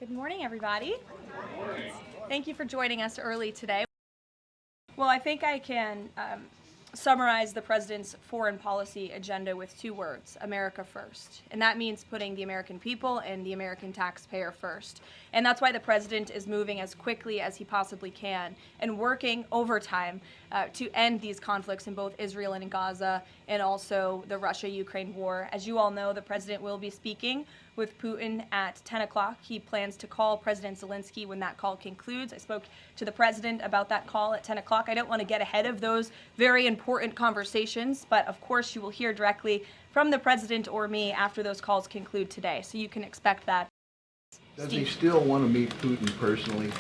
Good morning, everybody. Thank you for joining us early today. Well, I think I can summarize the president's foreign policy agenda with two words: America first. And that means putting the American people and the American taxpayer first. And that's why the president is moving as quickly as he possibly can and working overtime to end these conflicts in both Israel and in Gaza, and also the Russia-Ukraine war. As you all know, the president will be speaking with Putin at 10 o'clock. He plans to call President Zelensky when that call concludes. I spoke to the president about that call at 10 o'clock. I don't want to get ahead of those very important conversations, but of course you will hear directly from the president or me after those calls conclude today. So you can expect that. Does he still want to meet Putin personally?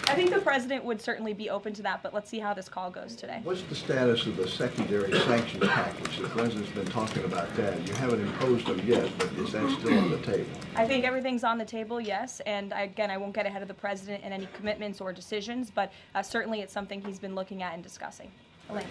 I think the president would certainly be open to that, but let's see how this call goes today. What's the status of the secondary sanctions package? The president's been talking about that. You haven't imposed them yet, but is that still on the table? I think everything's on the table, yes. And again, I won't get ahead of the president in any commitments or decisions, but certainly it's something he's been looking at and discussing. Elaine.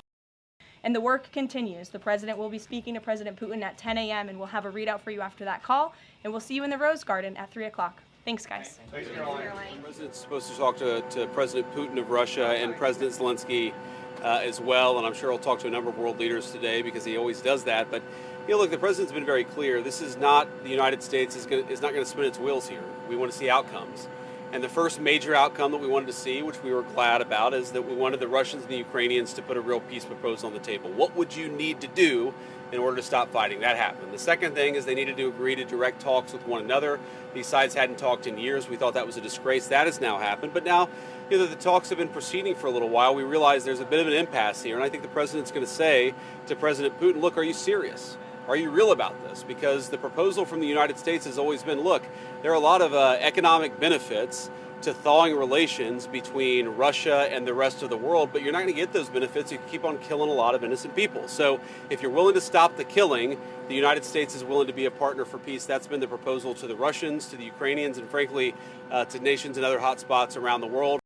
And the work continues. The president will be speaking to President Putin at 10 a.m. and we'll have a readout for you after that call. And we'll see you in the Rose Garden at 3 o'clock. Thanks, guys. Thanks, Caroline. The president's supposed to talk to President Putin of Russia and President Zelensky as well, and I'm sure he'll talk to a number of world leaders today because he always does that. But look, the president's been very clear. This is not the United States is not going to spin its wheels here. We want to see outcomes. And the first major outcome that we wanted to see, which we were glad about, is that we wanted the Russians and the Ukrainians to put a real peace proposal on the table. What would you need to do in order to stop fighting? That happened. The second thing is they needed to agree to direct talks with one another. These sides hadn't talked in years. We thought that was a disgrace. That has now happened. But now, the talks have been proceeding for a little while. We realize there's a bit of an impasse here. And I think the president's going to say to President Putin, look, are you serious? Are you real about this? Because the proposal from the United States has always been, look, there are a lot of economic benefits to thawing relations between Russia and the rest of the world, but you're not going to get those benefits if you keep on killing a lot of innocent people. So if you're willing to stop the killing, the United States is willing to be a partner for peace. That's been the proposal to the Russians, to the Ukrainians, and frankly, to nations and other hotspots around the world.